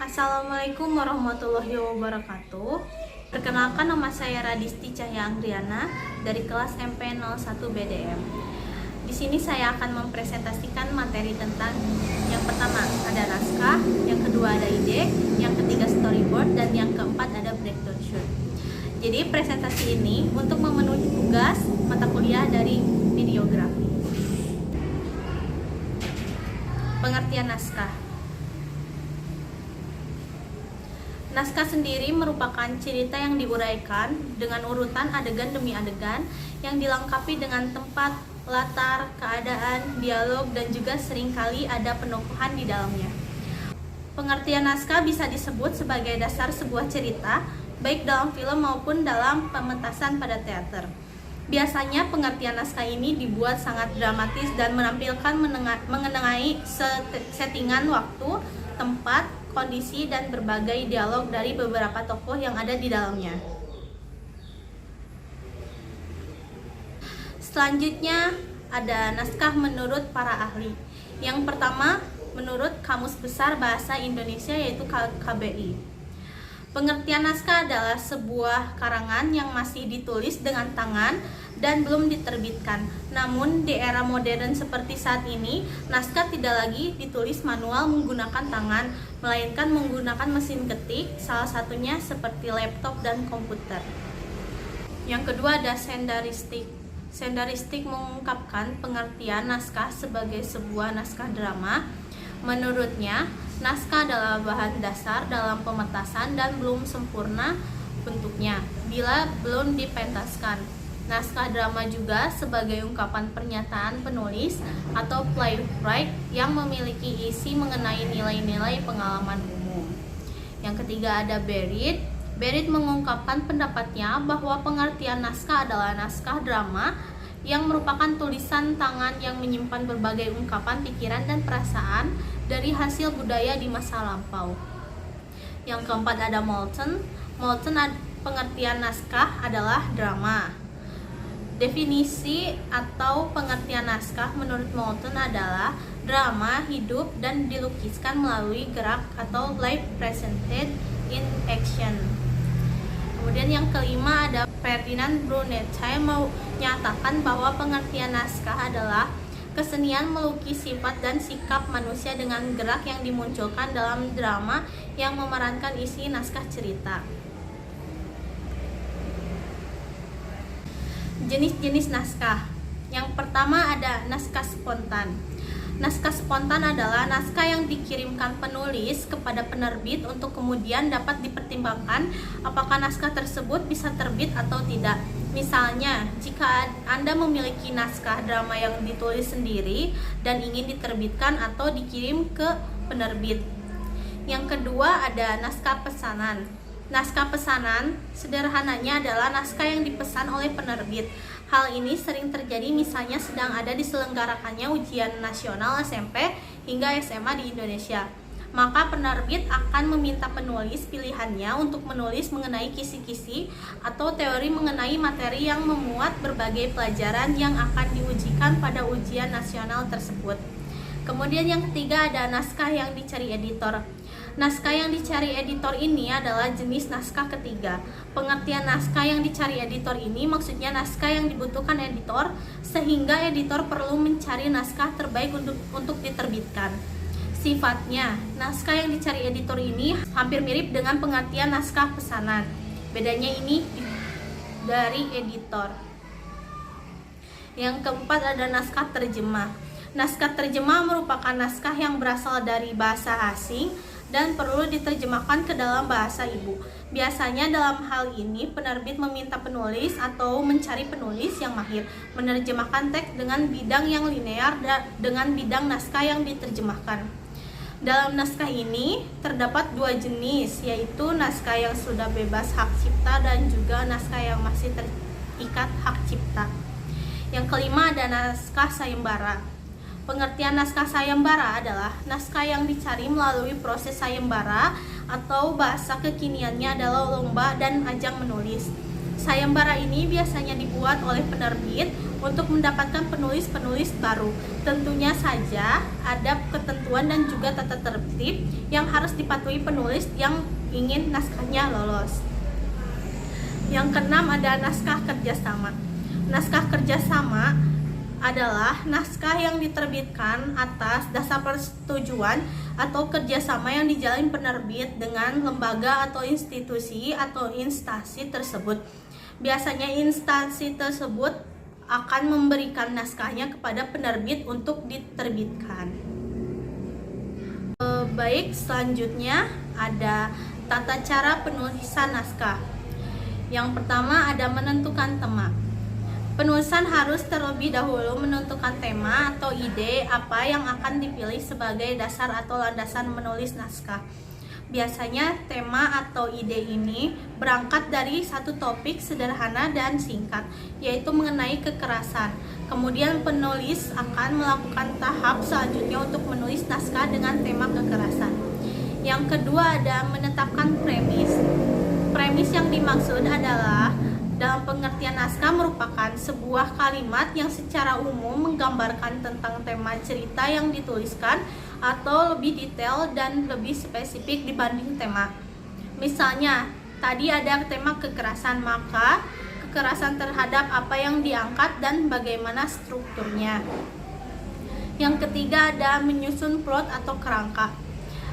Assalamualaikum warahmatullahi wabarakatuh. Perkenalkan, nama saya Radisti Cahya Anggriana dari kelas MP01 BDM. Di sini saya akan mempresentasikan materi tentang yang pertama ada naskah, yang kedua ada ide, yang ketiga storyboard, dan yang keempat ada breakdown shoot. Jadi presentasi ini untuk memenuhi tugas mata kuliah dari videografi. Pengertian naskah. Naskah sendiri merupakan cerita yang diuraikan dengan urutan adegan demi adegan yang dilengkapi dengan tempat, latar, keadaan, dialog, dan juga seringkali ada penokohan di dalamnya. Pengertian naskah bisa disebut sebagai dasar sebuah cerita, baik dalam film maupun dalam pementasan pada teater. Biasanya pengertian naskah ini dibuat sangat dramatis dan menampilkan mengenai settingan waktu, tempat, kondisi, dan berbagai dialog dari beberapa tokoh yang ada di dalamnya. Selanjutnya ada naskah menurut para ahli. Yang pertama, menurut Kamus Besar Bahasa Indonesia, yaitu KBI. Pengertian naskah adalah sebuah karangan yang masih ditulis dengan tangan dan belum diterbitkan. Namun di era modern seperti saat ini, naskah tidak lagi ditulis manual menggunakan tangan, melainkan menggunakan mesin ketik, salah satunya seperti laptop dan komputer. Yang kedua ada sendaristik. Sendaristik mengungkapkan pengertian naskah sebagai sebuah naskah drama. Menurutnya, naskah adalah bahan dasar dalam pementasan dan belum sempurna bentuknya bila belum dipentaskan. Naskah drama juga sebagai ungkapan pernyataan penulis atau playwright yang memiliki isi mengenai nilai-nilai pengalaman umum. Yang ketiga ada Berit. Berit mengungkapkan pendapatnya bahwa pengertian naskah adalah naskah drama yang merupakan tulisan tangan yang menyimpan berbagai ungkapan, pikiran, dan perasaan dari hasil budaya di masa lampau. Yang keempat ada Moulton. Moulton pengertian naskah adalah drama. Definisi atau pengertian naskah menurut Moulton adalah drama hidup dan dilukiskan melalui gerak atau live presented in action. Kemudian yang kelima ada Ferdinand Brunet. Saya mau menyatakan bahwa pengertian naskah adalah kesenian melukis sifat dan sikap manusia dengan gerak yang dimunculkan dalam drama yang memerankan isi naskah cerita. Jenis-jenis naskah. Yang pertama ada naskah spontan. Naskah spontan adalah naskah yang dikirimkan penulis kepada penerbit untuk kemudian dapat dipertimbangkan apakah naskah tersebut bisa terbit atau tidak. Misalnya, jika Anda memiliki naskah drama yang ditulis sendiri dan ingin diterbitkan atau dikirim ke penerbit. Yang kedua ada naskah pesanan. Naskah pesanan sederhananya adalah naskah yang dipesan oleh penerbit. Hal ini sering terjadi misalnya sedang ada diselenggarakannya ujian nasional SMP hingga SMA di Indonesia. Maka penerbit akan meminta penulis pilihannya untuk menulis mengenai kisi-kisi atau teori mengenai materi yang memuat berbagai pelajaran yang akan diujikan pada ujian nasional tersebut. Kemudian yang ketiga ada naskah yang dicari editor. Naskah yang dicari editor ini adalah jenis naskah ketiga. Pengertian naskah yang dicari editor ini maksudnya naskah yang dibutuhkan editor sehingga editor perlu mencari naskah terbaik untuk diterbitkan. Sifatnya, naskah yang dicari editor ini hampir mirip dengan pengertian naskah pesanan. Bedanya ini dari editor. Yang keempat ada naskah terjemah. Naskah terjemah merupakan naskah yang berasal dari bahasa asing dan perlu diterjemahkan ke dalam bahasa ibu. Biasanya dalam hal ini penerbit meminta penulis atau mencari penulis yang mahir menerjemahkan teks dengan bidang yang linear dengan bidang naskah yang diterjemahkan. Dalam naskah ini terdapat dua jenis, yaitu naskah yang sudah bebas hak cipta dan juga naskah yang masih terikat hak cipta. Yang kelima ada naskah sayembara. Pengertian naskah sayembara adalah naskah yang dicari melalui proses sayembara atau bahasa kekiniannya adalah lomba dan ajang menulis. Sayembara ini biasanya dibuat oleh penerbit untuk mendapatkan penulis-penulis baru. Tentunya saja ada ketentuan dan juga tata tertib yang harus dipatuhi penulis yang ingin naskahnya lolos. Yang keenam ada naskah kerjasama. Naskah kerjasama adalah naskah yang diterbitkan atas dasar persetujuan atau kerjasama yang dijalin penerbit dengan lembaga atau institusi atau instansi tersebut. Biasanya instansi tersebut akan memberikan naskahnya kepada penerbit untuk diterbitkan. Baik, selanjutnya ada tata cara penulisan naskah. Yang pertama ada menentukan tema. Penulisan harus terlebih dahulu menentukan tema atau ide apa yang akan dipilih sebagai dasar atau landasan menulis naskah. Biasanya tema atau ide ini berangkat dari satu topik sederhana dan singkat, yaitu mengenai kekerasan. Kemudian penulis akan melakukan tahap selanjutnya untuk menulis naskah dengan tema kekerasan. Yang kedua ada menetapkan premis. Premis yang dimaksud adalah dalam pengertian naskah merupakan sebuah kalimat yang secara umum menggambarkan tentang tema cerita yang dituliskan atau lebih detail dan lebih spesifik dibanding tema. Misalnya, tadi ada tema kekerasan, maka kekerasan terhadap apa yang diangkat dan bagaimana strukturnya. Yang ketiga ada menyusun plot atau kerangka.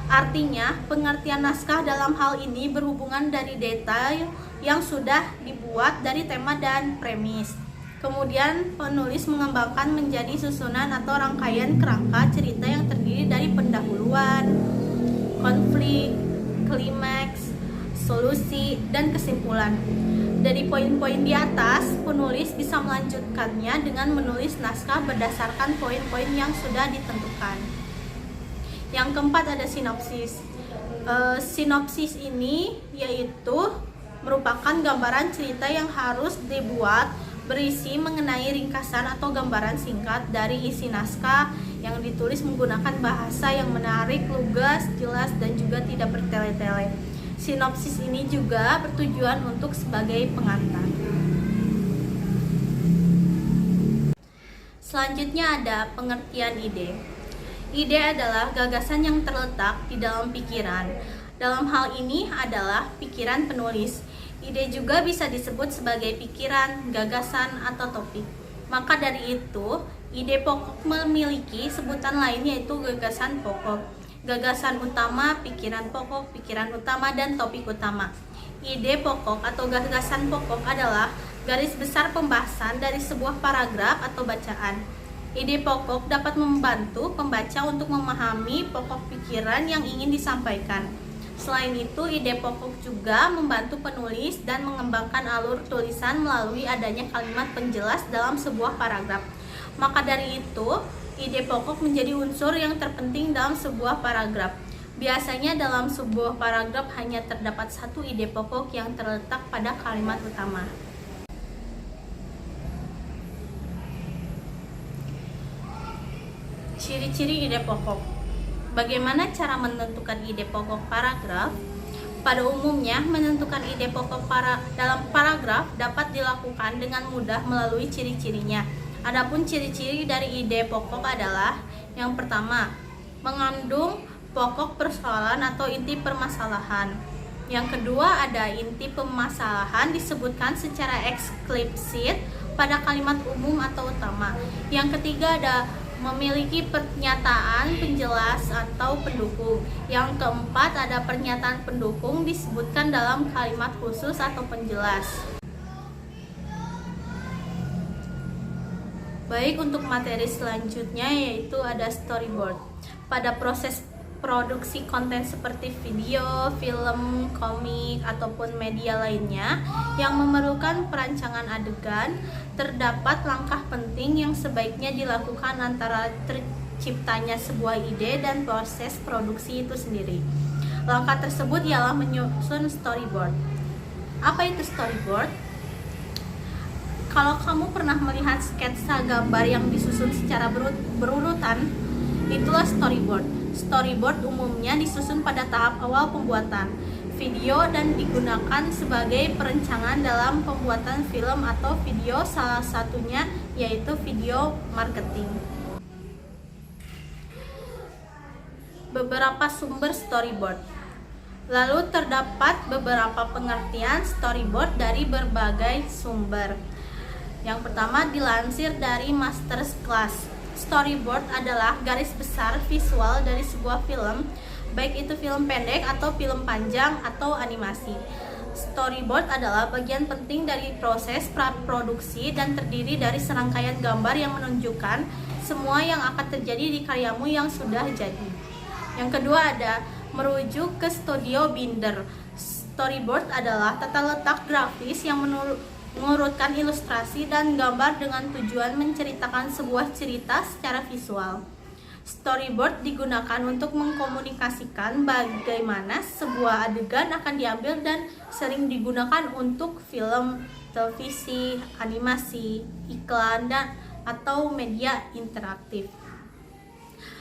Artinya, pengertian naskah dalam hal ini berhubungan dari detail yang sudah dibuat dari tema dan premis. Kemudian penulis mengembangkan menjadi susunan atau rangkaian kerangka cerita yang terdiri dari pendahuluan, konflik, klimaks, solusi, dan kesimpulan. Dari poin-poin di atas, penulis bisa melanjutkannya dengan menulis naskah berdasarkan poin-poin yang sudah ditentukan. Yang keempat ada sinopsis. Sinopsis ini yaitu merupakan gambaran cerita yang harus dibuat berisi mengenai ringkasan atau gambaran singkat dari isi naskah yang ditulis menggunakan bahasa yang menarik, lugas, jelas, dan juga tidak bertele-tele. Sinopsis ini juga bertujuan untuk sebagai pengantar. Selanjutnya ada pengertian ide. Ide adalah gagasan yang terletak di dalam pikiran. Dalam hal ini adalah pikiran penulis. Ide juga bisa disebut sebagai pikiran, gagasan, atau topik. Maka dari itu, ide pokok memiliki sebutan lain yaitu gagasan pokok. Gagasan utama, pikiran pokok, pikiran utama, dan topik utama. Ide pokok atau gagasan pokok adalah garis besar pembahasan dari sebuah paragraf atau bacaan. Ide pokok dapat membantu pembaca untuk memahami pokok pikiran yang ingin disampaikan. Selain itu, ide pokok juga membantu penulis dan mengembangkan alur tulisan melalui adanya kalimat penjelas dalam sebuah paragraf. Maka dari itu, ide pokok menjadi unsur yang terpenting dalam sebuah paragraf. Biasanya dalam sebuah paragraf hanya terdapat satu ide pokok yang terletak pada kalimat utama. Ciri-ciri ide pokok. Bagaimana cara menentukan ide pokok paragraf? Pada umumnya, menentukan ide pokok dalam paragraf dapat dilakukan dengan mudah melalui ciri-cirinya. Adapun ciri-ciri dari ide pokok adalah yang pertama, mengandung pokok persoalan atau inti permasalahan. Yang kedua, ada inti permasalahan disebutkan secara eksplisit pada kalimat umum atau utama. Yang ketiga, ada memiliki pernyataan penjelas atau pendukung. Yang keempat ada pernyataan pendukung disebutkan dalam kalimat khusus atau penjelas. Baik, untuk materi selanjutnya yaitu ada storyboard. Pada proses produksi konten seperti video, film, komik, ataupun media lainnya yang memerlukan perancangan adegan, terdapat langkah penting yang sebaiknya dilakukan antara terciptanya sebuah ide dan proses produksi itu sendiri. Langkah tersebut ialah menyusun storyboard. Apa itu storyboard? Kalau kamu pernah melihat sketsa gambar yang disusun secara berurutan, itulah storyboard. Storyboard umumnya disusun pada tahap awal pembuatan. video dan digunakan sebagai perencangan dalam pembuatan film atau video, salah satunya yaitu video marketing. Beberapa sumber storyboard. Lalu terdapat beberapa pengertian storyboard dari berbagai sumber. Yang pertama dilansir dari Masters Class. Storyboard adalah garis besar visual dari sebuah film, baik itu film pendek atau film panjang atau animasi. Storyboard adalah bagian penting dari proses praproduksi dan terdiri dari serangkaian gambar yang menunjukkan semua yang akan terjadi di karyamu yang sudah jadi. Yang kedua ada merujuk ke studio binder. Storyboard adalah tata letak grafis yang mengurutkan ilustrasi dan gambar dengan tujuan menceritakan sebuah cerita secara visual. Storyboard digunakan untuk mengkomunikasikan bagaimana sebuah adegan akan diambil dan sering digunakan untuk film, televisi, animasi, iklan, atau media interaktif.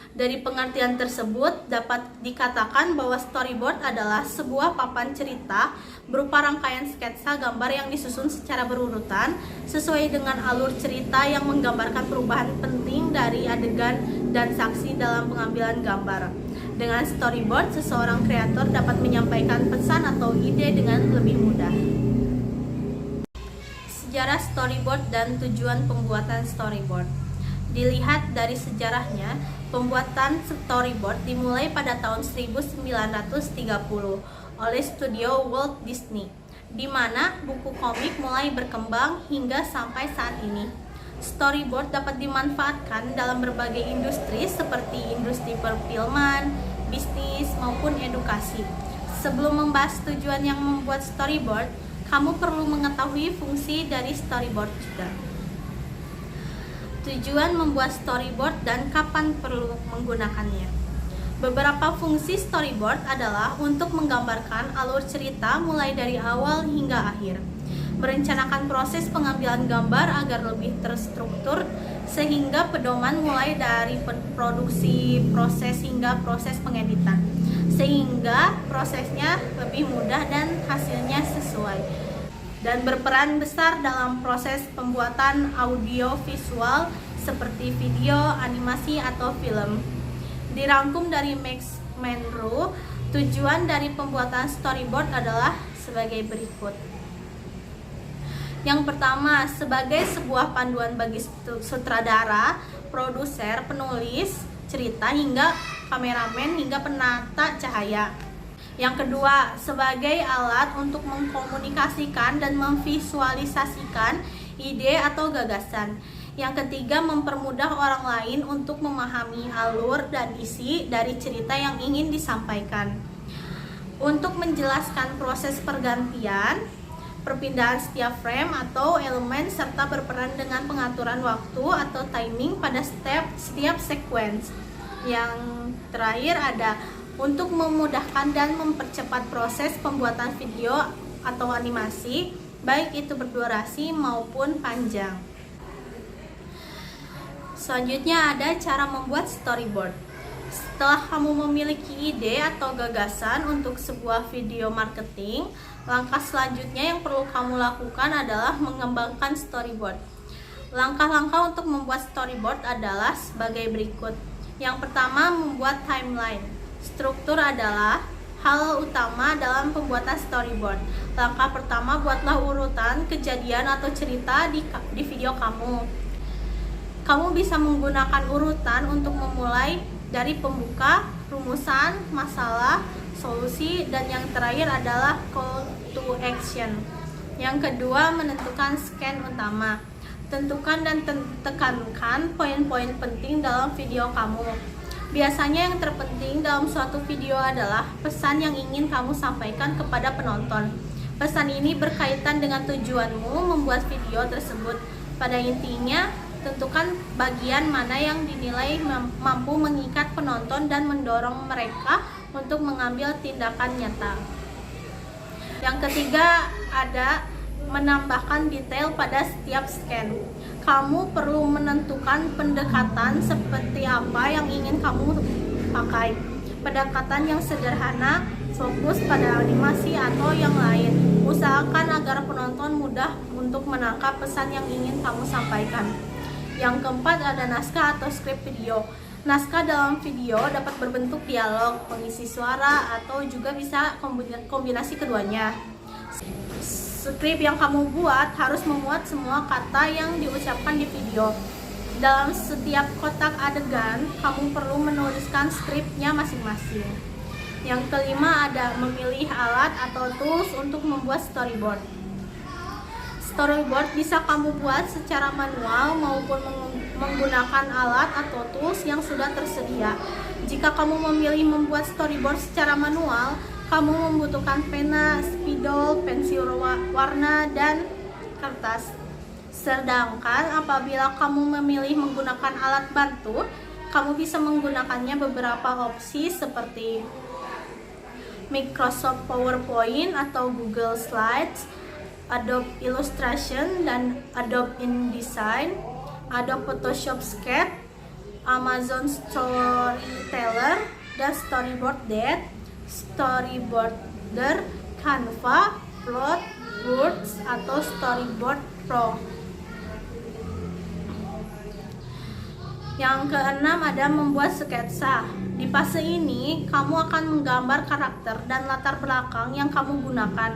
Dari pengertian tersebut dapat dikatakan bahwa storyboard adalah sebuah papan cerita berupa rangkaian sketsa gambar yang disusun secara berurutan sesuai dengan alur cerita yang menggambarkan perubahan penting dari adegan dan saksi dalam pengambilan gambar. Dengan storyboard, seseorang kreator dapat menyampaikan pesan atau ide dengan lebih mudah. Sejarah storyboard dan tujuan pembuatan storyboard. Dilihat dari sejarahnya, pembuatan storyboard dimulai pada tahun 1930 oleh studio Walt Disney, di mana buku komik mulai berkembang hingga sampai saat ini. Storyboard dapat dimanfaatkan dalam berbagai industri seperti industri perfilman, bisnis, maupun edukasi. Sebelum membahas tujuan yang membuat storyboard, kamu perlu mengetahui fungsi dari storyboard juga. Tujuan membuat storyboard dan kapan perlu menggunakannya. Beberapa fungsi storyboard adalah untuk menggambarkan alur cerita mulai dari awal hingga akhir, merencanakan proses pengambilan gambar agar lebih terstruktur sehingga pedoman mulai dari produksi proses hingga proses pengeditan, sehingga prosesnya lebih mudah dan hasilnya sesuai, dan berperan besar dalam proses pembuatan audio visual seperti video, animasi, atau film. Dirangkum dari Max Monroe, tujuan dari pembuatan storyboard adalah sebagai berikut. Yang pertama, sebagai sebuah panduan bagi sutradara, produser, penulis cerita, hingga kameramen, hingga penata cahaya. Yang kedua, sebagai alat untuk mengkomunikasikan dan memvisualisasikan ide atau gagasan. Yang ketiga, mempermudah orang lain untuk memahami alur dan isi dari cerita yang ingin disampaikan. Untuk menjelaskan proses pergantian, perpindahan setiap frame atau elemen, serta berperan dengan pengaturan waktu atau timing pada setiap sequence. Yang terakhir ada untuk memudahkan dan mempercepat proses pembuatan video atau animasi, baik itu berdurasi maupun panjang. Selanjutnya ada cara membuat storyboard. Setelah kamu memiliki ide atau gagasan untuk sebuah video marketing, langkah selanjutnya yang perlu kamu lakukan adalah mengembangkan storyboard. Langkah-langkah untuk membuat storyboard adalah sebagai berikut. Yang pertama, membuat timeline. Struktur adalah hal utama dalam pembuatan storyboard. Langkah pertama, buatlah urutan kejadian atau cerita di video kamu. Kamu bisa menggunakan urutan untuk memulai dari pembuka, rumusan, masalah, solusi, dan yang terakhir adalah call to action. Yang kedua, menentukan scan utama. Tentukan dan tekankan poin-poin penting dalam video kamu. Biasanya yang terpenting dalam suatu video adalah pesan yang ingin kamu sampaikan kepada penonton. Pesan ini berkaitan dengan tujuanmu membuat video tersebut. Pada intinya, tentukan bagian mana yang dinilai mampu mengikat penonton dan mendorong mereka untuk mengambil tindakan nyata. Yang ketiga ada menambahkan detail pada setiap scan. Kamu perlu menentukan pendekatan seperti apa yang ingin kamu pakai. Pendekatan yang sederhana fokus pada animasi atau yang lain. Usahakan agar penonton mudah untuk menangkap pesan yang ingin kamu sampaikan. Yang keempat ada naskah atau skrip video. Naskah dalam video dapat berbentuk dialog, pengisi suara, atau juga bisa kombinasi keduanya. Skrip yang kamu buat harus memuat semua kata yang diucapkan di video. Dalam setiap kotak adegan, kamu perlu menuliskan skripnya masing-masing. Yang kelima ada memilih alat atau tools untuk membuat storyboard. Storyboard bisa kamu buat secara manual maupun menggunakan alat atau tools yang sudah tersedia. Jika kamu memilih membuat storyboard secara manual, kamu membutuhkan pena, spidol, pensil warna, dan kertas. Sedangkan apabila kamu memilih menggunakan alat bantu, kamu bisa menggunakannya beberapa opsi seperti Microsoft PowerPoint atau Google Slides, Adobe Illustration dan Adobe InDesign, Adobe Photoshop Sketch, Amazon Storyteller, dan Storyboarder, Canva, Plot, Words, atau Storyboard Pro. Yang keenam ada membuat sketsa. Di fase ini, kamu akan menggambar karakter dan latar belakang yang kamu gunakan.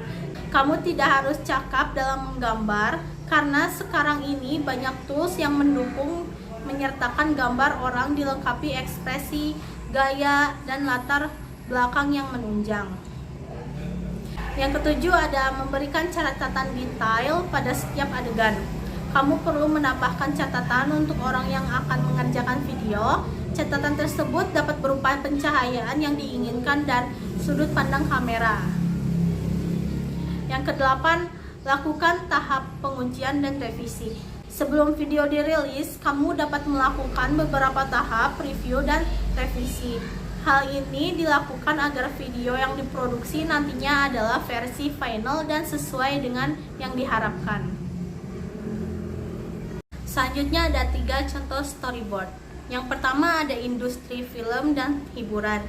Kamu tidak harus cakap dalam menggambar, karena sekarang ini banyak tools yang mendukung menyertakan gambar orang dilengkapi ekspresi, gaya, dan latar belakang yang menunjang. Yang ketujuh ada memberikan catatan detail pada setiap adegan. Kamu perlu menambahkan catatan untuk orang yang akan mengerjakan video. Catatan tersebut dapat berupa pencahayaan yang diinginkan dan sudut pandang kamera. Yang kedelapan, lakukan tahap pengujian dan revisi. Sebelum video dirilis, kamu dapat melakukan beberapa tahap review dan revisi. Hal ini dilakukan agar video yang diproduksi nantinya adalah versi final dan sesuai dengan yang diharapkan. Selanjutnya ada 3 contoh storyboard. Yang pertama ada industri film dan hiburan.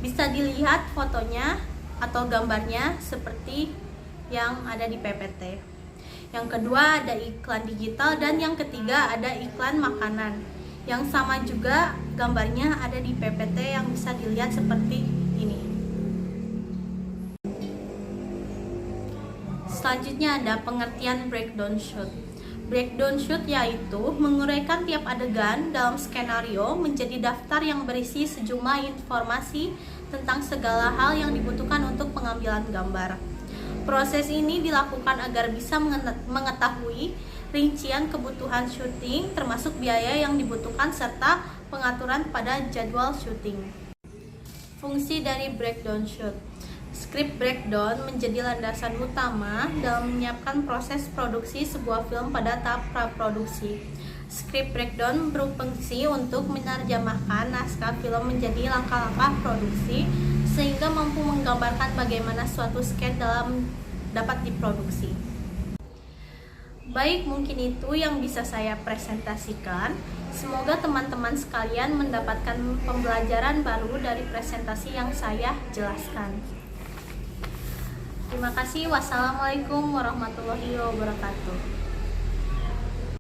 Bisa dilihat fotonya atau gambarnya seperti yang ada di PPT. Yang kedua ada iklan digital, dan yang ketiga ada iklan makanan. Yang sama juga gambarnya ada di PPT yang bisa dilihat seperti ini. Selanjutnya ada pengertian breakdown shoot. Breakdown shoot yaitu menguraikan tiap adegan dalam skenario menjadi daftar yang berisi sejumlah informasi tentang segala hal yang dibutuhkan untuk pengambilan gambar. Proses ini dilakukan agar bisa mengetahui rincian kebutuhan syuting, termasuk biaya yang dibutuhkan serta pengaturan pada jadwal syuting. Fungsi dari breakdown shoot. Script breakdown menjadi landasan utama dalam menyiapkan proses produksi sebuah film pada tahap praproduksi. Script breakdown berfungsi untuk menerjemahkan naskah film menjadi langkah-langkah produksi sehingga mampu menggambarkan bagaimana suatu sketch dapat diproduksi. Baik, mungkin itu yang bisa saya presentasikan. Semoga teman-teman sekalian mendapatkan pembelajaran baru dari presentasi yang saya jelaskan. Terima kasih. Wassalamualaikum warahmatullahi wabarakatuh.